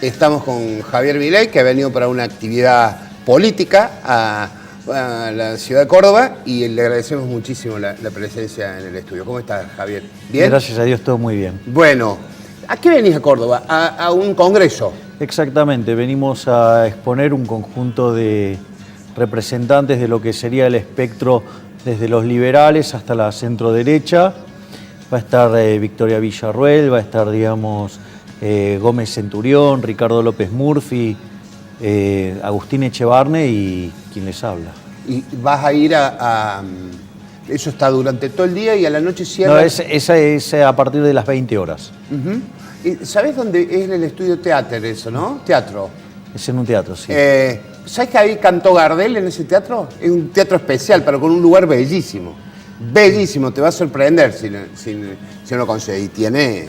Estamos con Javier Milei, que ha venido para una actividad política a la ciudad de Córdoba, y le agradecemos muchísimo la presencia en el estudio. ¿Cómo estás, Javier? ¿Bien? Gracias a Dios, todo muy bien. Bueno, ¿a qué venís a Córdoba? ¿A un congreso? Exactamente, venimos a exponer un conjunto de representantes de lo que sería el espectro desde los liberales hasta la centroderecha. Va a estar Victoria Villarruel, va a estar, digamos, Gómez Centurión, Ricardo López Murphy, Agustín Echevarne y quien les habla. ¿Y vas a ir eso está durante todo el día y a la noche cierra? No, esa es a partir de las 20 horas. ¿Y sabés dónde es el estudio teatro eso, no? Teatro. Es en un teatro, sí. ¿Sabés que ahí cantó Gardel en ese teatro? Es un teatro especial, pero con un lugar bellísimo. Bellísimo, te va a sorprender si no lo conoces. Y tiene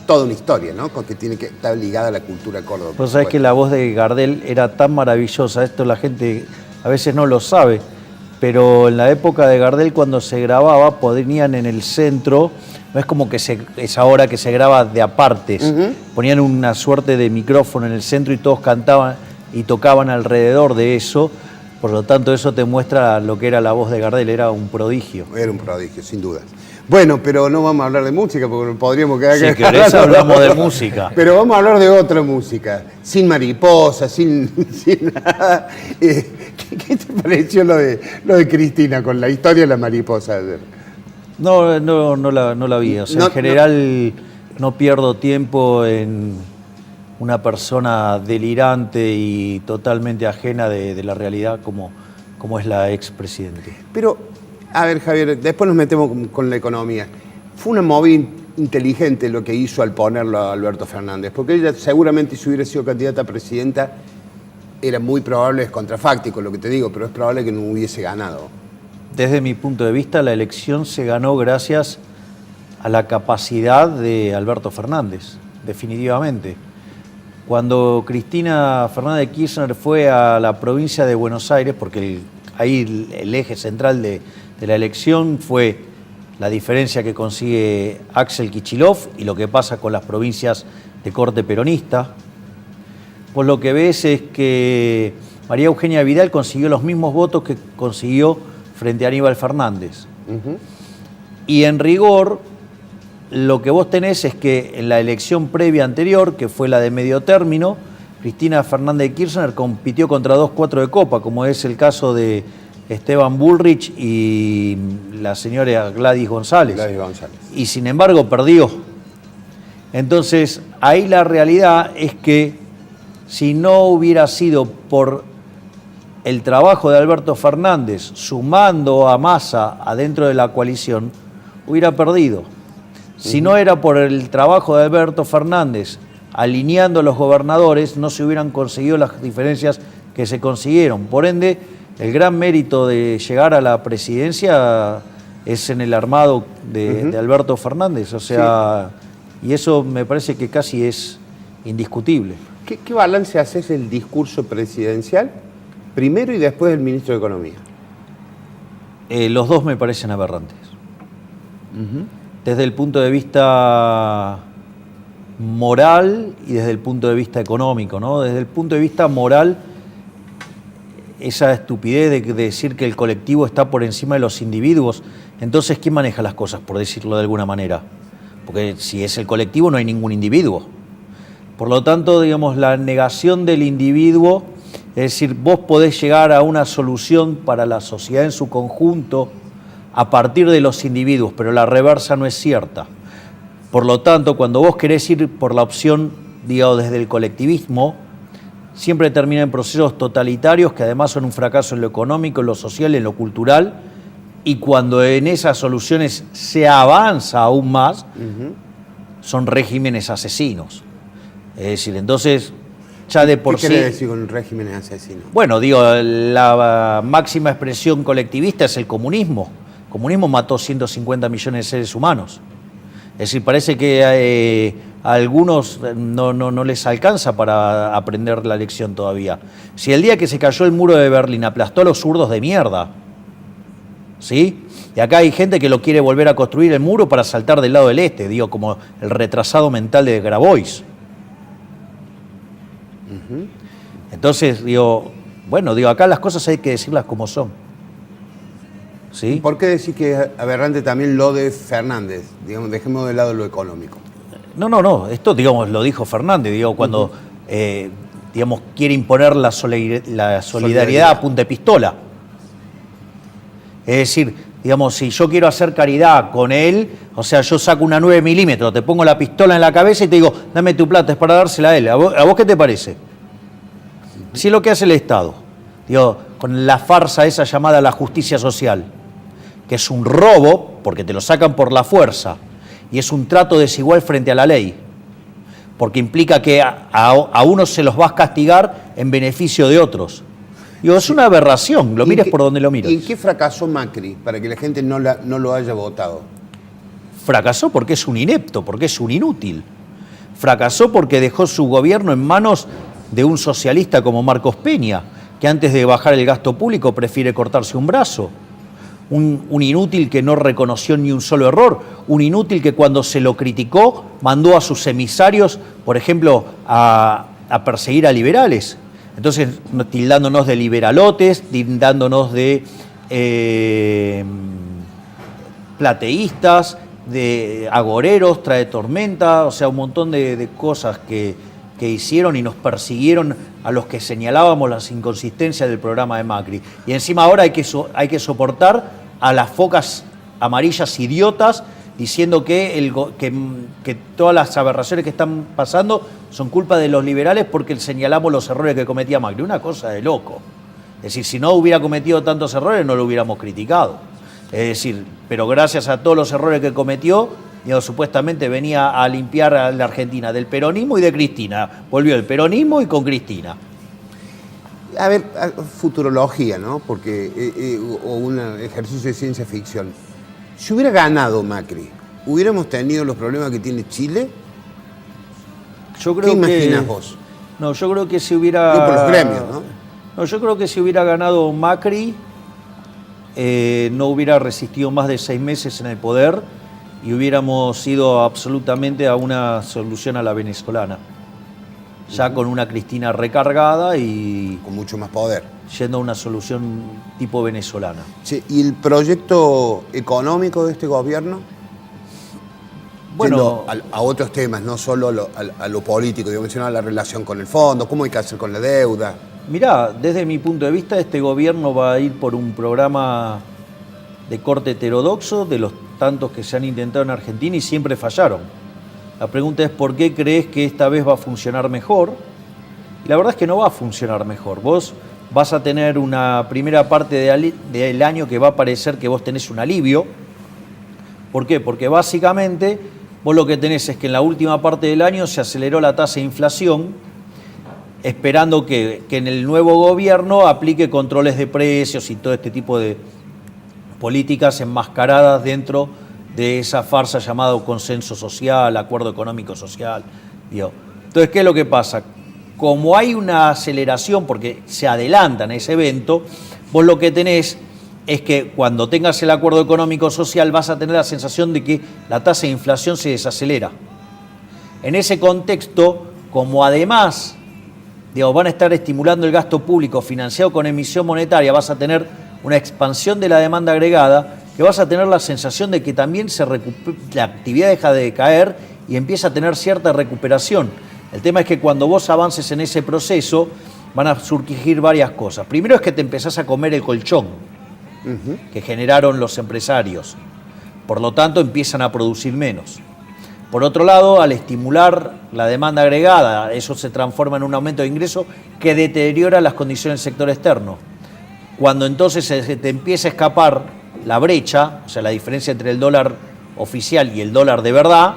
toda una historia, ¿no? Que tiene que estar ligada a la cultura de Córdoba. Vos sabés que la voz de Gardel era tan maravillosa, esto la gente a veces no lo sabe, pero en la época de Gardel, cuando se grababa, ponían en el centro, no es como que es ahora que se graba de apartes, ponían una suerte de micrófono en el centro y todos cantaban y tocaban alrededor de eso. Por lo tanto, eso te muestra lo que era la voz de Gardel, era un prodigio. Era un prodigio, sin duda. Bueno, pero no vamos a hablar de música porque podríamos quedar... Sí, que ahora hablamos de música. Pero vamos a hablar de otra música, sin mariposa, sin nada. ¿Qué te pareció lo de Cristina con la historia de la mariposa ayer? No la vi. O sea, en general no pierdo tiempo en una persona delirante y totalmente ajena de la realidad como es la expresidente. Pero, a ver, Javier, después nos metemos con la economía. Fue una movida inteligente lo que hizo al ponerlo a Alberto Fernández, porque ella seguramente, si hubiera sido candidata a presidenta, era muy probable, es contrafáctico lo que te digo, pero es probable que no hubiese ganado. Desde mi punto de vista, la elección se ganó gracias a la capacidad de Alberto Fernández, definitivamente. Cuando Cristina Fernández de Kirchner fue a la provincia de Buenos Aires, porque ahí el eje central de la elección fue la diferencia que consigue Axel Kicillof y lo que pasa con las provincias de corte peronista, pues lo que ves es que María Eugenia Vidal consiguió los mismos votos que consiguió frente a Aníbal Fernández. Y en rigor, lo que vos tenés es que en la elección previa anterior, que fue la de medio término, Cristina Fernández de Kirchner compitió contra 2 cuatro de copa, como es el caso de Esteban Bullrich y la señora Gladys González. Y sin embargo perdió. Entonces, ahí la realidad es que si no hubiera sido por el trabajo de Alberto Fernández sumando a Massa adentro de la coalición, hubiera perdido. Si no era por el trabajo de Alberto Fernández alineando a los gobernadores, no se hubieran conseguido las diferencias que se consiguieron. Por ende, el gran mérito de llegar a la presidencia es en el armado de Alberto Fernández. O sea, sí. Y eso me parece que casi es indiscutible. ¿Qué balance haces del discurso presidencial primero y después del ministro de Economía? Los dos me parecen aberrantes. Desde el punto de vista moral y desde el punto de vista económico, ¿no? Desde el punto de vista moral, esa estupidez de decir que el colectivo está por encima de los individuos. Entonces, ¿quién maneja las cosas, por decirlo de alguna manera? Porque si es el colectivo, no hay ningún individuo. Por lo tanto, digamos, la negación del individuo, es decir, vos podés llegar a una solución para la sociedad en su conjunto a partir de los individuos, pero la reversa no es cierta. Por lo tanto, cuando vos querés ir por la opción, digamos, desde el colectivismo, siempre termina en procesos totalitarios que además son un fracaso en lo económico, en lo social, en lo cultural, y cuando en esas soluciones se avanza aún más, son regímenes asesinos. Es decir, entonces, ya de por sí... ¿Qué quiere decir con regímenes asesinos? Bueno, digo, la máxima expresión colectivista es el comunismo. El comunismo mató 150 millones de seres humanos. Es decir, parece que a algunos no les alcanza para aprender la lección todavía. Si el día que se cayó el muro de Berlín aplastó a los zurdos de mierda, ¿sí? Y acá hay gente que lo quiere volver a construir el muro para saltar del lado del este, digo, como el retrasado mental de Grabois. Entonces, digo, acá las cosas hay que decirlas como son. ¿Sí? ¿Por qué decir que es aberrante también lo de Fernández? Digamos, dejemos de lado lo económico. No, esto, digamos, lo dijo Fernández, digo, cuando, digamos, quiere imponer la solidaridad a punta de pistola. Es decir, digamos, si yo quiero hacer caridad con él, o sea, yo saco una 9 milímetros, te pongo la pistola en la cabeza y te digo, dame tu plata, es para dársela a él. ¿A vos qué te parece? Si es lo que hace el Estado, digo, con la farsa esa llamada la justicia social, que es un robo, porque te lo sacan por la fuerza, y es un trato desigual frente a la ley, porque implica que a unos se los vas a castigar en beneficio de otros. Digo, es una aberración, lo mires por donde lo mires. ¿Y en qué fracasó Macri para que la gente no lo haya votado? Fracasó porque es un inepto, porque es un inútil. Fracasó porque dejó su gobierno en manos de un socialista como Marcos Peña, que antes de bajar el gasto público prefiere cortarse un brazo. Un inútil que no reconoció ni un solo error, un inútil que cuando se lo criticó mandó a sus emisarios, por ejemplo, a perseguir a liberales. Entonces, tildándonos de liberalotes, tildándonos de plateístas, de agoreros, trae tormenta, o sea, un montón de cosas que hicieron y nos persiguieron a los que señalábamos las inconsistencias del programa de Macri. Y encima ahora hay que soportar a las focas amarillas idiotas diciendo que todas las aberraciones que están pasando son culpa de los liberales porque señalamos los errores que cometía Macri. Una cosa de loco. Es decir, si no hubiera cometido tantos errores no lo hubiéramos criticado. Es decir, pero gracias a todos los errores que cometió, supuestamente venía a limpiar a la Argentina del peronismo y de Cristina. Volvió el peronismo y con Cristina. A ver, futurología, ¿no? O un ejercicio de ciencia ficción. Si hubiera ganado Macri, ¿hubiéramos tenido los problemas que tiene Chile? ¿Qué imaginas vos? No, yo creo que si hubiera... por los gremios, ¿no? No, yo creo que si hubiera ganado Macri, no hubiera resistido más de 6 meses en el poder y hubiéramos ido absolutamente a una solución a la venezolana. Ya con una Cristina recargada y... con mucho más poder. Yendo a una solución tipo venezolana. Sí, ¿y el proyecto económico de este gobierno? Bueno, a otros temas, no solo a lo político, yo mencionaba la relación con el fondo, cómo hay que hacer con la deuda. Mirá, desde mi punto de vista, este gobierno va a ir por un programa de corte heterodoxo, de los tantos que se han intentado en Argentina y siempre fallaron. La pregunta es, ¿por qué crees que esta vez va a funcionar mejor? Y la verdad es que no va a funcionar mejor. Vos vas a tener una primera parte del año que va a parecer que vos tenés un alivio. ¿Por qué? Porque básicamente vos lo que tenés es que en la última parte del año se aceleró la tasa de inflación, esperando que en el nuevo gobierno aplique controles de precios y todo este tipo de políticas enmascaradas dentro de esa farsa llamada consenso social, acuerdo económico social. Entonces, ¿qué es lo que pasa? Como hay una aceleración, porque se adelantan a ese evento, vos lo que tenés es que cuando tengas el acuerdo económico social vas a tener la sensación de que la tasa de inflación se desacelera. En ese contexto, como además van a estar estimulando el gasto público financiado con emisión monetaria, vas a tener una expansión de la demanda agregada, que vas a tener la sensación de que también la actividad deja de caer y empieza a tener cierta recuperación. El tema es que cuando vos avances en ese proceso van a surgir varias cosas. Primero es que te empezás a comer el colchón que generaron los empresarios. Por lo tanto, empiezan a producir menos. Por otro lado, al estimular la demanda agregada, eso se transforma en un aumento de ingresos que deteriora las condiciones del sector externo. Cuando entonces se te empieza a escapar la brecha, o sea, la diferencia entre el dólar oficial y el dólar de verdad,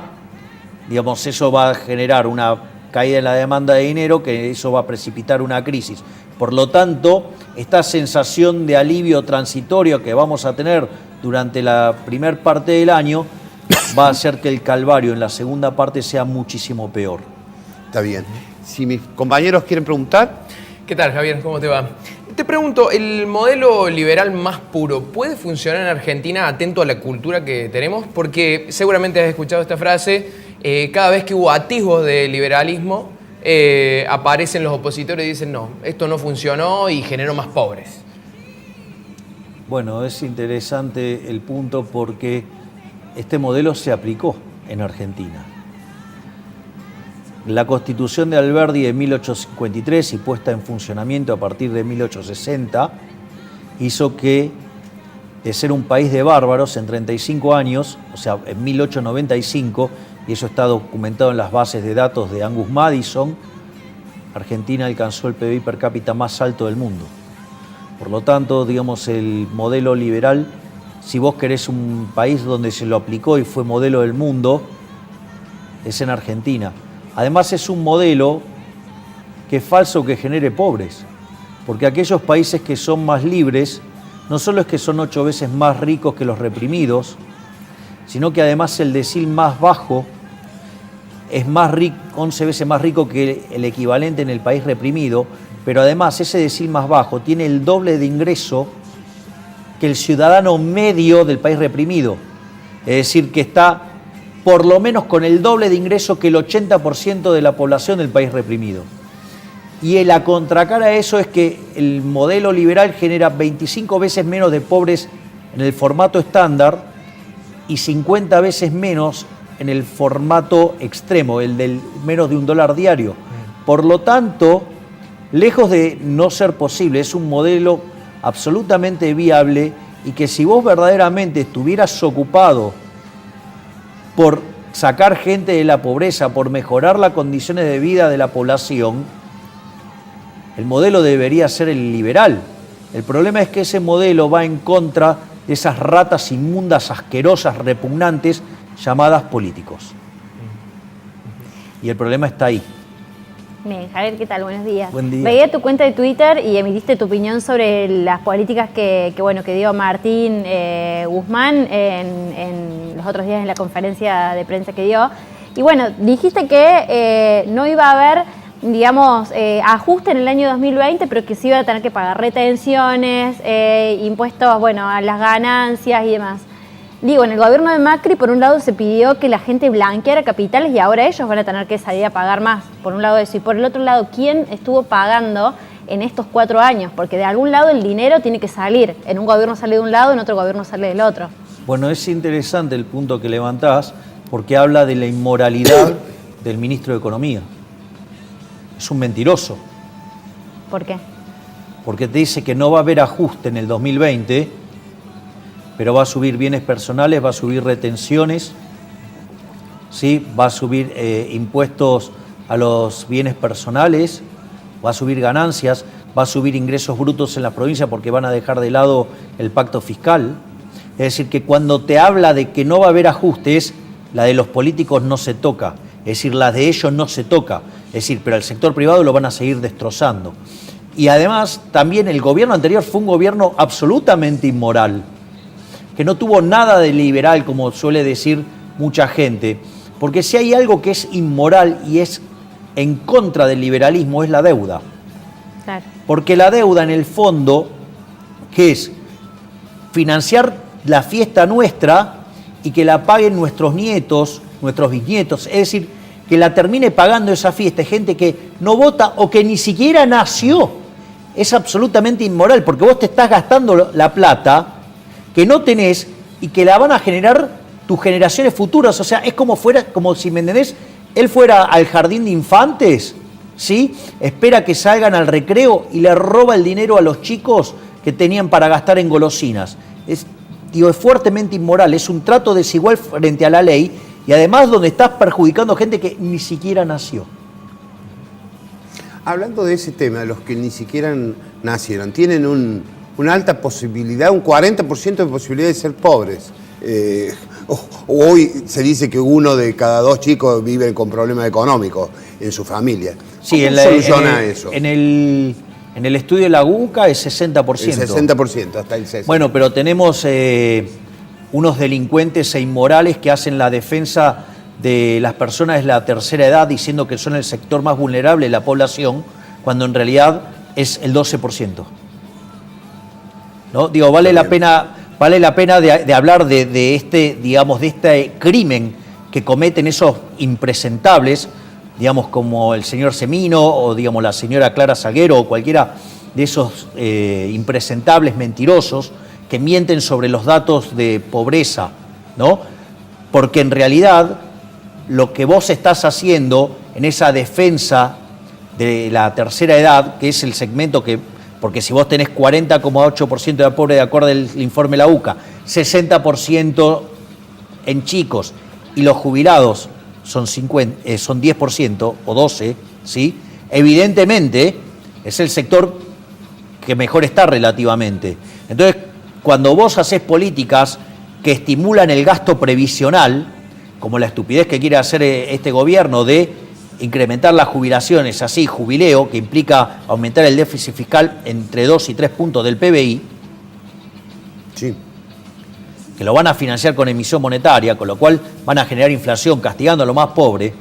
eso va a generar una caída en la demanda de dinero, que eso va a precipitar una crisis. Por lo tanto, esta sensación de alivio transitorio que vamos a tener durante la primera parte del año va a hacer que el calvario en la segunda parte sea muchísimo peor. Está bien. Si mis compañeros quieren preguntar. ¿Qué tal, Javier? ¿Cómo te va? Te pregunto, ¿el modelo liberal más puro puede funcionar en Argentina atento a la cultura que tenemos? Porque seguramente has escuchado esta frase, cada vez que hubo atisbos de liberalismo, aparecen los opositores y dicen, no, esto no funcionó y generó más pobres. Bueno, es interesante el punto porque este modelo se aplicó en Argentina. La Constitución de Alberdi de 1853 y puesta en funcionamiento a partir de 1860 hizo que, de ser un país de bárbaros en 35 años, o sea, en 1895, y eso está documentado en las bases de datos de Angus Madison, Argentina alcanzó el PBI per cápita más alto del mundo. Por lo tanto, digamos, el modelo liberal, si vos querés un país donde se lo aplicó y fue modelo del mundo, es en Argentina. Además es un modelo que es falso que genere pobres, porque aquellos países que son más libres, no solo es que son 8 veces más ricos que los reprimidos, sino que además el decil más bajo es más rico, 11 veces más rico que el equivalente en el país reprimido, pero además ese decil más bajo tiene el doble de ingreso que el ciudadano medio del país reprimido. Es decir, que está por lo menos con el doble de ingreso que el 80% de la población del país reprimido. Y la contracara a eso es que el modelo liberal genera 25 veces menos de pobres en el formato estándar y 50 veces menos en el formato extremo, el del menos de $1 diario. Por lo tanto, lejos de no ser posible, es un modelo absolutamente viable y que si vos verdaderamente estuvieras ocupado por sacar gente de la pobreza, por mejorar las condiciones de vida de la población, el modelo debería ser el liberal. El problema es que ese modelo va en contra de esas ratas inmundas, asquerosas, repugnantes, llamadas políticos. Y el problema está ahí. Bien, Javier, ¿qué tal? Buenos días. Buen día. Veía tu cuenta de Twitter y emitiste tu opinión sobre las políticas que dio Martín Guzmán en los otros días en la conferencia de prensa que dio. Y bueno, dijiste que no iba a haber, digamos, ajuste en el año 2020, pero que sí iba a tener que pagar retenciones, impuestos, bueno, a las ganancias y demás. Digo, en el gobierno de Macri, por un lado, se pidió que la gente blanqueara capitales y ahora ellos van a tener que salir a pagar más. Por un lado eso. Y por el otro lado, ¿quién estuvo pagando en estos 4 años? Porque de algún lado el dinero tiene que salir. En un gobierno sale de un lado, en otro gobierno sale del otro. Bueno, es interesante el punto que levantás porque habla de la inmoralidad del ministro de Economía. Es un mentiroso. ¿Por qué? Porque te dice que no va a haber ajuste en el 2020, pero va a subir bienes personales, va a subir retenciones, ¿sí? Va a subir impuestos a los bienes personales, va a subir ganancias, va a subir ingresos brutos en la provincia porque van a dejar de lado el pacto fiscal. Es decir, que cuando te habla de que no va a haber ajustes, la de los políticos no se toca, es decir, la de ellos no se toca, es decir, pero al sector privado lo van a seguir destrozando. Y además, también el gobierno anterior fue un gobierno absolutamente inmoral, que no tuvo nada de liberal, como suele decir mucha gente, porque si hay algo que es inmoral y es en contra del liberalismo es la deuda. Claro. Porque la deuda en el fondo, ¿qué es? Financiar la fiesta nuestra y que la paguen nuestros nietos, nuestros bisnietos, es decir, que la termine pagando esa fiesta gente que no vota o que ni siquiera nació. Es absolutamente inmoral porque vos te estás gastando la plata que no tenés y que la van a generar tus generaciones futuras. O sea, es como si, ¿me entendés? Él fuera al jardín de infantes, ¿sí? Espera que salgan al recreo y le roba el dinero a los chicos que tenían para gastar en golosinas. Es fuertemente inmoral, es un trato desigual frente a la ley y además donde estás perjudicando gente que ni siquiera nació. Hablando de ese tema, los que ni siquiera nacieron, tienen una alta posibilidad, un 40% de posibilidad de ser pobres. Hoy se dice que 1 de cada 2 chicos viven con problemas económicos en su familia. Sí, ¿Cómo soluciona eso? En el estudio de la UCA es 60%. El 60%, hasta el 60%. Bueno, pero tenemos unos delincuentes e inmorales que hacen la defensa de las personas de la tercera edad diciendo que son el sector más vulnerable de la población, cuando en realidad es el 12%. ¿No? Digo, vale la pena de hablar de este crimen que cometen esos impresentables, digamos, como el señor Semino o, digamos, la señora Clara Salguero o cualquiera de esos impresentables mentirosos que mienten sobre los datos de pobreza, ¿no? Porque en realidad lo que vos estás haciendo en esa defensa de la tercera edad, que es el segmento que, porque si vos tenés 40,8% de pobre de acuerdo al informe de la UCA, 60% en chicos y los jubilados son 10% o 12%, ¿sí? Evidentemente es el sector que mejor está relativamente. Entonces, cuando vos haces políticas que estimulan el gasto previsional, como la estupidez que quiere hacer este gobierno de incrementar las jubilaciones, así, jubileo, que implica aumentar el déficit fiscal entre 2 y 3 puntos del PBI, Sí. que lo van a financiar con emisión monetaria, con lo cual van a generar inflación castigando a los más pobres,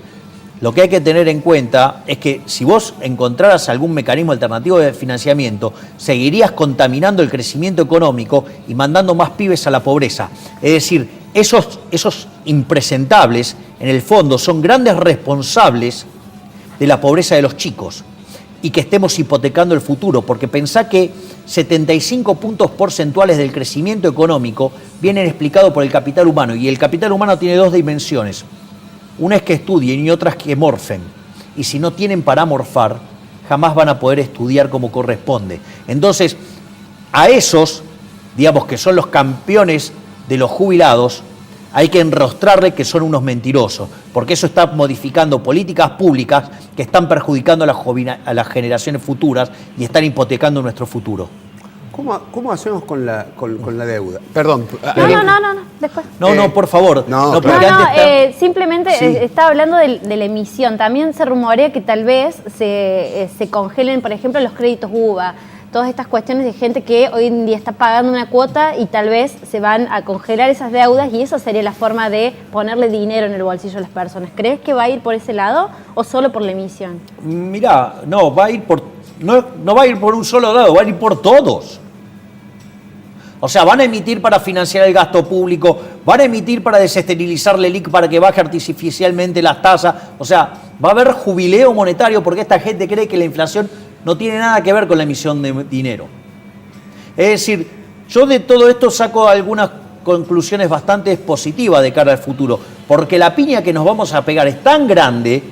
lo que hay que tener en cuenta es que si vos encontraras algún mecanismo alternativo de financiamiento, seguirías contaminando el crecimiento económico y mandando más pibes a la pobreza. Es decir, esos impresentables, en el fondo, son grandes responsables de la pobreza de los chicos y que estemos hipotecando el futuro, porque pensá que 75 puntos porcentuales del crecimiento económico vienen explicados por el capital humano, y el capital humano tiene dos dimensiones. Una es que estudien y otra es que morfen. Y si no tienen para morfar, jamás van a poder estudiar como corresponde. Entonces, a esos, digamos que son los campeones de los jubilados, hay que enrostrarle que son unos mentirosos, porque eso está modificando políticas públicas que están perjudicando a las generaciones futuras y están hipotecando nuestro futuro. ¿Cómo hacemos con la deuda? Perdón. No, después. No, por favor. No, porque claro. antes Simplemente Sí. estaba hablando de la emisión. También se rumorea que tal vez se congelen, por ejemplo, los créditos UVA. Todas estas cuestiones de gente que hoy en día está pagando una cuota y tal vez se van a congelar esas deudas, y esa sería la forma de ponerle dinero en el bolsillo a las personas. ¿Crees que va a ir por ese lado o solo por la emisión? Mirá, no va a ir no va a ir por un solo lado, va a ir por todos. O sea, van a emitir para financiar el gasto público, van a emitir para desesterilizar la LELIQ para que baje artificialmente las tasas. O sea, va a haber jubileo monetario porque esta gente cree que la inflación no tiene nada que ver con la emisión de dinero. Es decir, yo de todo esto saco algunas conclusiones bastante positivas de cara al futuro, porque la piña que nos vamos a pegar es tan grande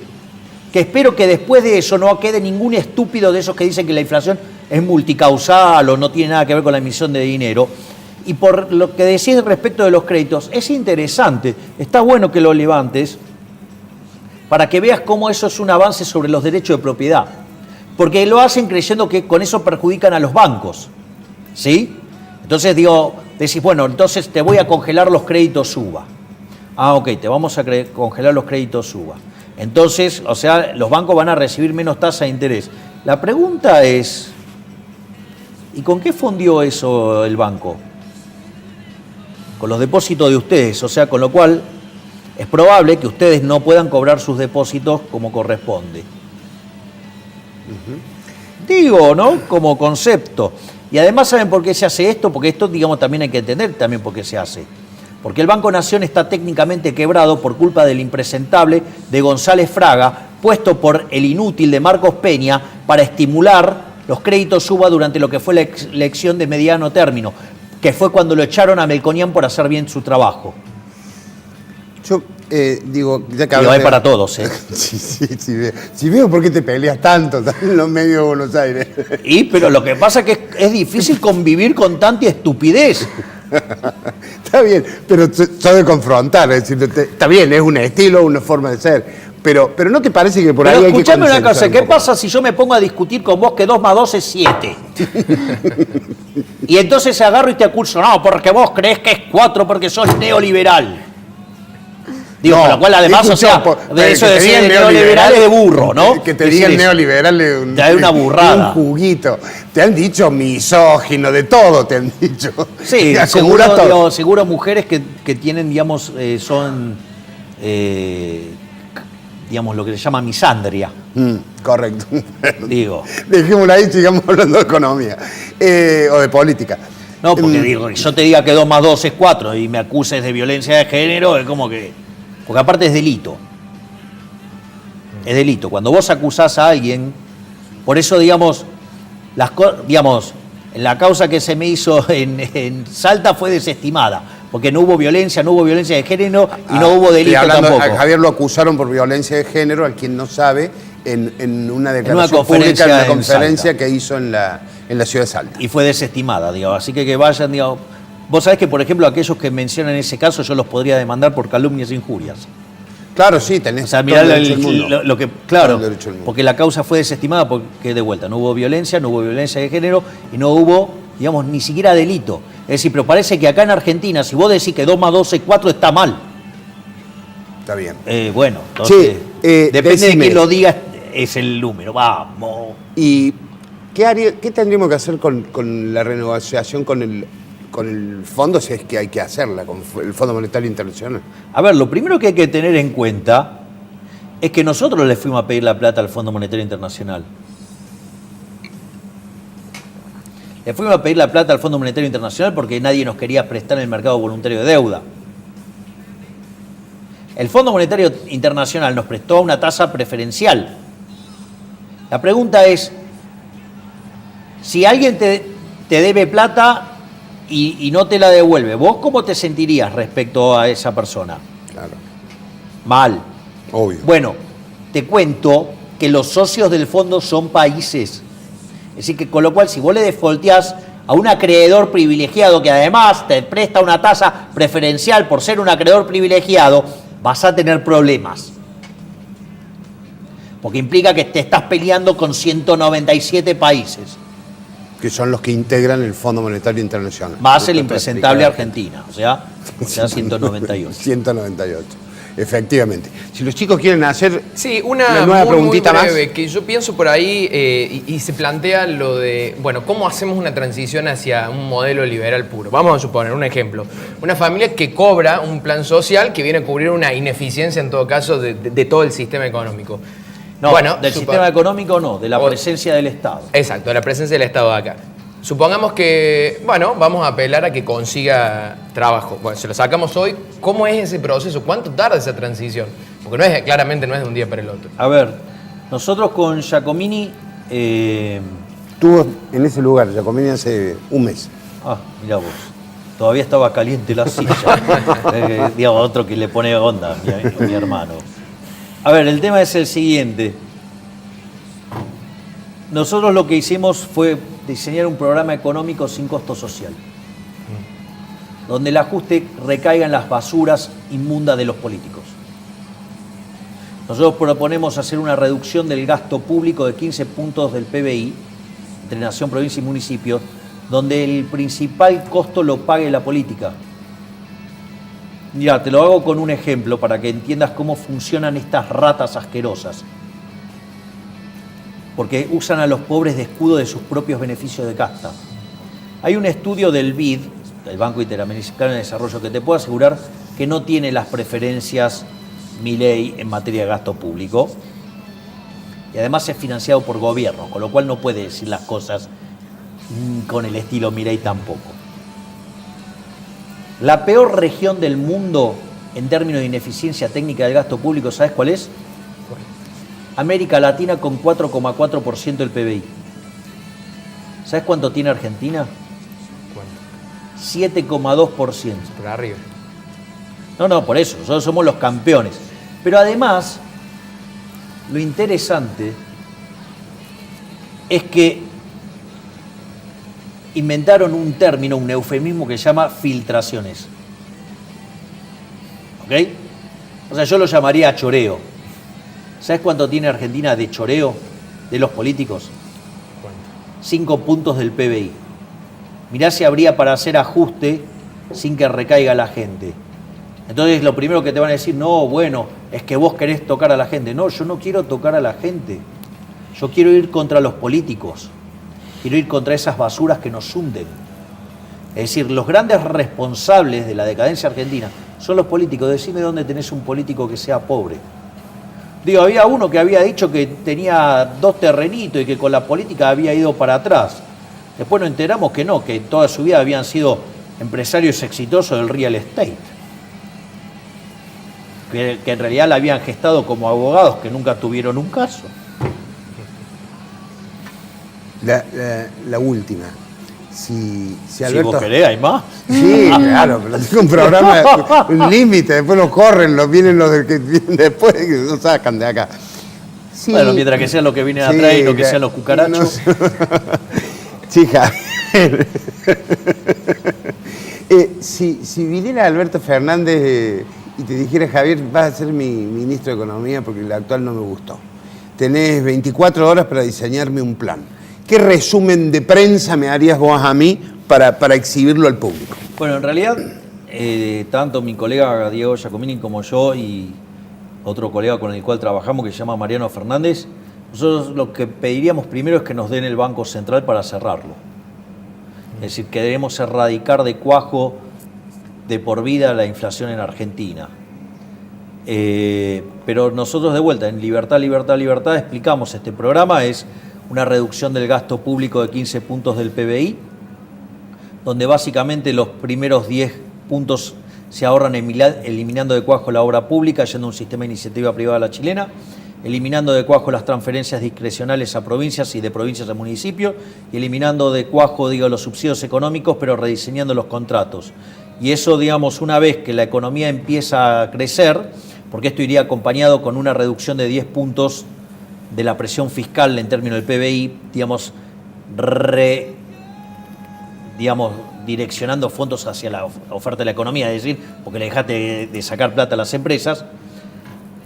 que espero que después de eso no quede ningún estúpido de esos que dicen que la inflación es multicausal o no tiene nada que ver con la emisión de dinero. Y por lo que decís respecto de los créditos, es interesante, está bueno que lo levantes para que veas cómo eso es un avance sobre los derechos de propiedad. Porque lo hacen creyendo que con eso perjudican a los bancos, ¿sí? Entonces decís, bueno, entonces te voy a congelar los créditos UVA. Ah, ok, te vamos a congelar los créditos UVA. Entonces, o sea, los bancos van a recibir menos tasa de interés. La pregunta es, ¿y con qué fundió eso el banco? Con los depósitos de ustedes, o sea, con lo cual es probable que ustedes no puedan cobrar sus depósitos como corresponde. Digo, ¿no? Como concepto. Y además, ¿saben por qué se hace esto? Porque esto, digamos, también hay que entender también por qué se hace. Porque el Banco Nación está técnicamente quebrado por culpa del impresentable de González Fraga, puesto por el inútil de Marcos Peña para estimular los créditos UVA durante lo que fue la elección de mediano término, que fue cuando lo echaron a Melconian por hacer bien su trabajo. Yo digo, ya que Y hablas hay de- para todos, ¿eh? Sí, veo por qué te peleas tanto en los medios de Buenos Aires. Pero lo que pasa es que es difícil convivir con tanta estupidez. Está bien, pero sos de confrontar, es decir, está bien, es un estilo, una forma de ser, pero ¿no te parece que por Pero ahí hay que escuchame una consensar cosa, un ¿qué poco? pasa si yo me pongo a discutir con vos que 2 más 2 es 7? Y entonces agarro y te acuso, no, porque vos crees que es 4 porque sos neoliberal. Digo, No, con lo cual además, o escuchá, sea, de eso que te decir digan de neoliberal es de burro, ¿no? Que te Decir digan eso. neoliberal es un, Ya es una burrada. un juguito. Te han dicho misógino, de todo te han dicho. Sí, Te seguro, acumula todo. digo, seguro mujeres que tienen, digamos, son, digamos, lo que se llama misandria, Correcto. digo. Dejémoslo ahí y sigamos hablando de economía o de política. No, porque digo, que yo te diga que 2 más 2 es 4 y me acuses de violencia de género, es como que... Porque aparte es delito. Es delito. Cuando vos acusás a alguien, por eso, digamos, en la causa que se me hizo en Salta fue desestimada, porque no hubo violencia de género y no hubo delito tampoco. A Javier lo acusaron por violencia de género, a quien no sabe, en una declaración conferencia pública, en una en conferencia Salta. que hizo en la ciudad de Salta. Y fue desestimada, digamos. Así que vayan, digamos. Vos sabés que, por ejemplo, aquellos que mencionan ese caso, yo los podría demandar por calumnias e injurias. Claro, sí, tenés O sea, todo mirá el derecho del mundo. lo que, Todo claro, el derecho del mundo. porque la causa fue desestimada porque, de vuelta, no hubo violencia de género y no hubo, digamos, ni siquiera delito. Es decir, pero parece que acá en Argentina, si vos decís que 2 más 2 es 4, está mal. Está bien. Bueno, entonces, depende decime. de quién lo diga, es el número. Vamos. ¿Y qué tendríamos que hacer con la renegociación con el fondo, si es que hay que hacerla, con el Fondo Monetario Internacional? A ver, lo primero que hay que tener en cuenta es que nosotros le fuimos a pedir la plata al Fondo Monetario Internacional. Le fuimos a pedir la plata al Fondo Monetario Internacional porque nadie nos quería prestar en el mercado voluntario de deuda. El Fondo Monetario Internacional nos prestó a una tasa preferencial. La pregunta es, si alguien te debe plata y no te la devuelve, ¿vos cómo te sentirías respecto a esa persona? Claro, Mal. obvio. Bueno, te cuento que los socios del fondo son países. Es decir, que con lo cual, si vos le defaulteás a un acreedor privilegiado que además te presta una tasa preferencial por ser un acreedor privilegiado, vas a tener problemas. Porque implica que te estás peleando con 197 países. Que son los que integran el Fondo Monetario Internacional. Más el impresentable Argentina, o sea 198. 198, efectivamente. Si los chicos quieren hacer Sí, una una nueva muy preguntita breve, más. que yo pienso por ahí y se plantea lo de, bueno, ¿cómo hacemos una transición hacia un modelo liberal puro? Vamos a suponer un ejemplo. Una familia que cobra un plan social que viene a cubrir una ineficiencia, en todo caso, de todo el sistema económico. No, del sistema económico no, de la presencia del Estado. Exacto, la presencia del Estado acá. Supongamos que, bueno, vamos a apelar a que consiga trabajo. Bueno, se lo sacamos hoy. ¿Cómo es ese proceso? ¿Cuánto tarda esa transición? Porque claramente no es de un día para el otro. A ver, nosotros con Giacomini... Estuvo en ese lugar, Giacomini, hace un mes. Mirá vos, todavía estaba caliente la silla. Digamos, otro que le pone onda, mi hermano. A ver, el tema es el siguiente. Nosotros lo que hicimos fue diseñar un programa económico sin costo social, donde el ajuste recaiga en las basuras inmundas de los políticos. Nosotros proponemos hacer una reducción del gasto público de 15 puntos del PBI, entre nación, provincia y municipio, donde el principal costo lo pague la política. Mira, te lo hago con un ejemplo para que entiendas cómo funcionan estas ratas asquerosas. Porque usan a los pobres de escudo de sus propios beneficios de casta. Hay un estudio del BID, del Banco Interamericano de Desarrollo, que te puedo asegurar que no tiene las preferencias Milei en materia de gasto público. Y además es financiado por gobierno, con lo cual no puede decir las cosas con el estilo Milei tampoco. La peor región del mundo en términos de ineficiencia técnica del gasto público, ¿sabes cuál es? América Latina con 4,4% del PBI. ¿Sabes cuánto tiene Argentina? ¿Cuánto? 7,2%. Por arriba. No, por eso, nosotros somos los campeones. Pero además, lo interesante es que inventaron un término, un eufemismo que se llama filtraciones. ¿Ok? O sea, yo lo llamaría choreo. ¿Sabes cuánto tiene Argentina de choreo de los políticos? ¿Cuánto? 5 puntos del PBI. Mirá si habría para hacer ajuste sin que recaiga la gente. Entonces lo primero que te van a decir, no, bueno, es que vos querés tocar a la gente. No, yo no quiero tocar a la gente. Yo quiero ir contra los políticos. Quiero ir contra esas basuras que nos hunden. Es decir, los grandes responsables de la decadencia argentina son los políticos. Decime dónde tenés un político que sea pobre. Digo, había uno que había dicho que tenía 2 terrenitos y que con la política había ido para atrás. Después nos enteramos que no, que toda su vida habían sido empresarios exitosos del real estate. que en realidad la habían gestado como abogados que nunca tuvieron un caso. La última. Si Si Alberto... vos querés, hay más. Sí, claro, pero tengo un programa, un límite, después nos corren, vienen los que vienen después y nos sacan de acá. Sí, Bueno, mientras que sean los que vienen atrás y no que sean los cucarachos. no sé. Sí, Javier. Si viniera Alberto Fernández y te dijera, Javier, vas a ser mi ministro de Economía porque el actual no me gustó. Tenés 24 horas para diseñarme un plan. ¿Qué resumen de prensa me harías vos a mí para exhibirlo al público? Bueno, en realidad, tanto mi colega Diego Giacomini como yo y otro colega con el cual trabajamos que se llama Mariano Fernández, nosotros lo que pediríamos primero es que nos den el Banco Central para cerrarlo. Es decir, queremos erradicar de cuajo de por vida la inflación en Argentina. Pero nosotros de vuelta, en Libertad, Libertad, Libertad, explicamos este programa, es una reducción del gasto público de 15 puntos del PBI, donde básicamente los primeros 10 puntos se ahorran eliminando de cuajo la obra pública, yendo a un sistema de iniciativa privada a la chilena, eliminando de cuajo las transferencias discrecionales a provincias y de provincias a municipios, y eliminando de cuajo, los subsidios económicos, pero rediseñando los contratos. Y eso, una vez que la economía empieza a crecer, porque esto iría acompañado con una reducción de 10 puntos de la presión fiscal en términos del PBI, direccionando fondos hacia la oferta de la economía, es decir, porque le dejaste de sacar plata a las empresas,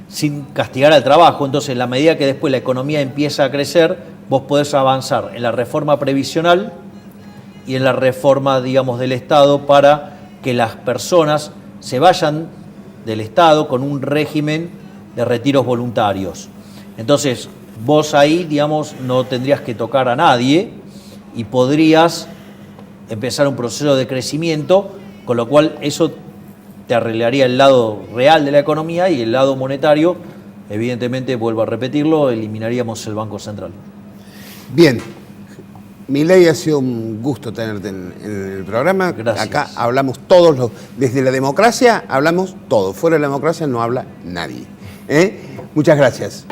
sin castigar al trabajo. Entonces, en la medida que después la economía empieza a crecer, vos podés avanzar en la reforma previsional y en la reforma, del Estado para que las personas se vayan del Estado con un régimen de retiros voluntarios. Entonces, vos ahí, no tendrías que tocar a nadie y podrías empezar un proceso de crecimiento, con lo cual eso te arreglaría el lado real de la economía y el lado monetario, evidentemente, vuelvo a repetirlo, eliminaríamos el Banco Central. Bien. Milei, ha sido un gusto tenerte en el programa. Gracias. Acá hablamos desde la democracia hablamos todo. Fuera de la democracia no habla nadie. Muchas gracias.